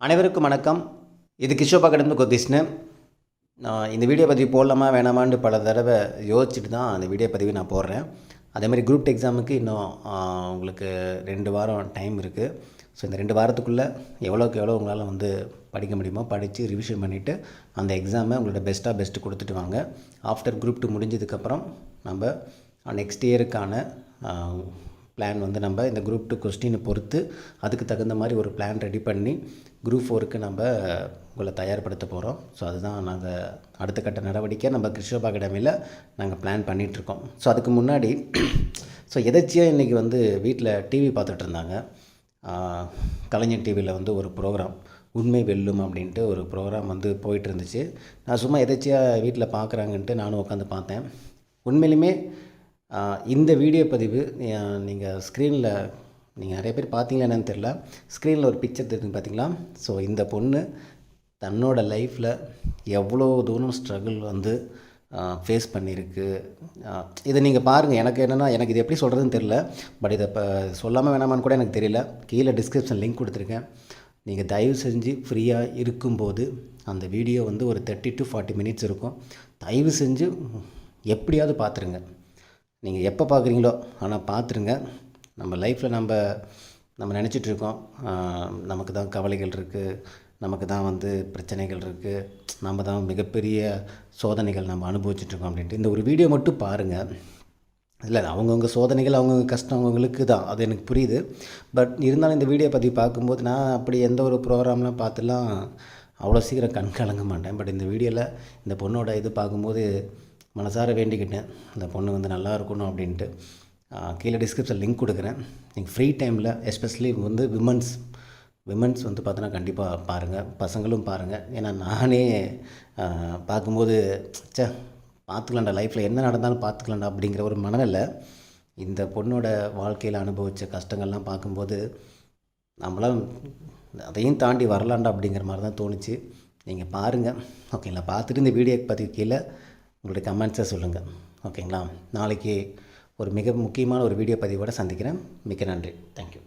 அனைவருக்கும் வணக்கம். இது கிஷோப் அகாடமி கொத்திஸ்னு. நான் இந்த வீடியோ பதிவு போடலாமா வேணாமான்னு பல தடவை யோசிச்சுட்டு தான் அந்த வீடியோ பதிவு நான் போடுறேன். அதேமாதிரி குரூப் எக்ஸாமுக்கு இன்னும் உங்களுக்கு 2 வாரம் டைம் இருக்குது. ஸோ இந்த 2 வாரத்துக்குள்ளே எவ்வளோக்கு எவ்வளோ உங்களால் படிக்க முடியுமோ படித்து ரிவிஷன் பண்ணிவிட்டு அந்த எக்ஸாமை உங்களோட பெஸ்ட்டு கொடுத்துட்டு வாங்க. ஆஃப்டர் குரூப் 2 முடிஞ்சதுக்கப்புறம் நம்ம நெக்ஸ்ட் இயருக்கான பிளான் நம்ம இந்த குரூப் 2 கொஸ்டினை பொறுத்து அதுக்கு தகுந்த மாதிரி ஒரு பிளான் ரெடி பண்ணி குரூப் 4க்கு நம்ம உங்களை தயார்படுத்த போகிறோம். ஸோ அதுதான் நாங்கள் அடுத்த கட்ட நடவடிக்கை நம்ம கிஷோப் அகாடமியில் நாங்கள் பிளான் பண்ணிகிட்ருக்கோம். ஸோ அதுக்கு முன்னாடி எதாச்சியாக இன்றைக்கி வீட்டில் டிவி பார்த்துட்டு இருந்தாங்க. கலைஞர் டிவியில் ஒரு ப்ரோக்ராம் உண்மை வெல்லும் அப்படின்ட்டு ஒரு ப்ரோக்ராம் போயிட்டு இருந்துச்சு. நான் சும்மா எதாச்சியாக வீட்டில் பார்க்குறாங்கன்ட்டு நானும் உட்காந்து பார்த்தேன். உண்மையிலுமே இந்த வீடியோ பதிவு நீங்கள் ஸ்க்ரீனில் நீங்கள் நிறைய பேர் பார்த்தீங்களா என்னன்னு தெரில, ஸ்க்ரீனில் ஒரு பிக்சர் தெரியுது பார்த்தீங்களா? ஸோ இந்த பொண்ணு தன்னோட லைஃப்பில் எவ்வளோ தூரம் ஸ்ட்ரகிள் ஃபேஸ் பண்ணியிருக்கு. இதை நீங்கள் பாருங்கள். எனக்கு என்னென்னா எனக்கு இது எப்படி சொல்கிறதுன்னு தெரில. பட் இதை இப்போ சொல்லாமல் வேணாமான்னு கூட எனக்கு தெரியல. கீழே டிஸ்கிரிப்ஷன் லிங்க் கொடுத்துருக்கேன். நீங்கள் தயவு செஞ்சு ஃப்ரீயாக இருக்கும்போது அந்த வீடியோ ஒரு 30 to 40 minutes இருக்கும். தயவு செஞ்சு எப்படியாவது பார்த்துருங்க. நீங்கள் எப்போ பார்க்குறீங்களோ ஆனால் பார்த்துருங்க. நம்ம லைஃப்பில் நம்ம நினச்சிட்ருக்கோம் நமக்கு தான் கவலைகள் இருக்குது, நமக்கு தான் பிரச்சனைகள் இருக்குது, நம்ம தான் மிகப்பெரிய சோதனைகள் நம்ம அனுபவிச்சுட்ருக்கோம் அப்படின்ட்டு. இந்த ஒரு வீடியோ மட்டும் பாருங்கள். இல்லை அவங்கவுங்க சோதனைகள் அவங்கவுங்க கஷ்டம் அவங்களுக்கு தான், அது எனக்கு புரியுது. பட் இருந்தாலும் இந்த வீடியோ பற்றி பார்க்கும்போது நான் அப்படி எந்த ஒரு ப்ரோக்ராம்லாம் பார்த்துலாம் அவ்வளோ சீக்கிரம் கண் கலங்க மாட்டேன். பட் இந்த வீடியோவில் இந்த பொண்ணோட இது பார்க்கும்போது மனசார வேண்டிக்கிட்டேன் இந்த பொண்ணு நல்லா இருக்கணும் அப்படின்ட்டு. கீழே டிஸ்கிரிப்ஷன் லிங்க் கொடுக்குறேன். நீங்கள் ஃப்ரீ டைமில் எஸ்பெஷலி விமன்ஸ் பார்த்தோன்னா கண்டிப்பாக பாருங்கள், பசங்களும் பாருங்கள். ஏன்னா நானே பார்க்கும்போது பார்த்துக்கலாம்டா, லைஃப்பில் என்ன நடந்தாலும் பார்த்துக்கலாம்டா அப்படிங்கிற ஒரு மனநிலை. இந்த பொண்ணோட வாழ்க்கையில் அனுபவித்த கஷ்டங்கள்லாம் பார்க்கும்போது நம்மளாம் அதையும் தாண்டி வரலாம்டா அப்படிங்கிற மாதிரி தான் தோணுச்சு. நீங்கள் பாருங்கள், ஓகேங்களா? பார்த்துட்டு இந்த வீடியோ பற்றி கீழே உங்களுடைய கமெண்ட்ஸை சொல்லுங்கள், ஓகேங்களா? நாளைக்கு ஒரு மிக முக்கியமான ஒரு வீடியோ பதிவோடு சந்திக்கிறேன். மிக்க நன்றி. தேங்க்யூ.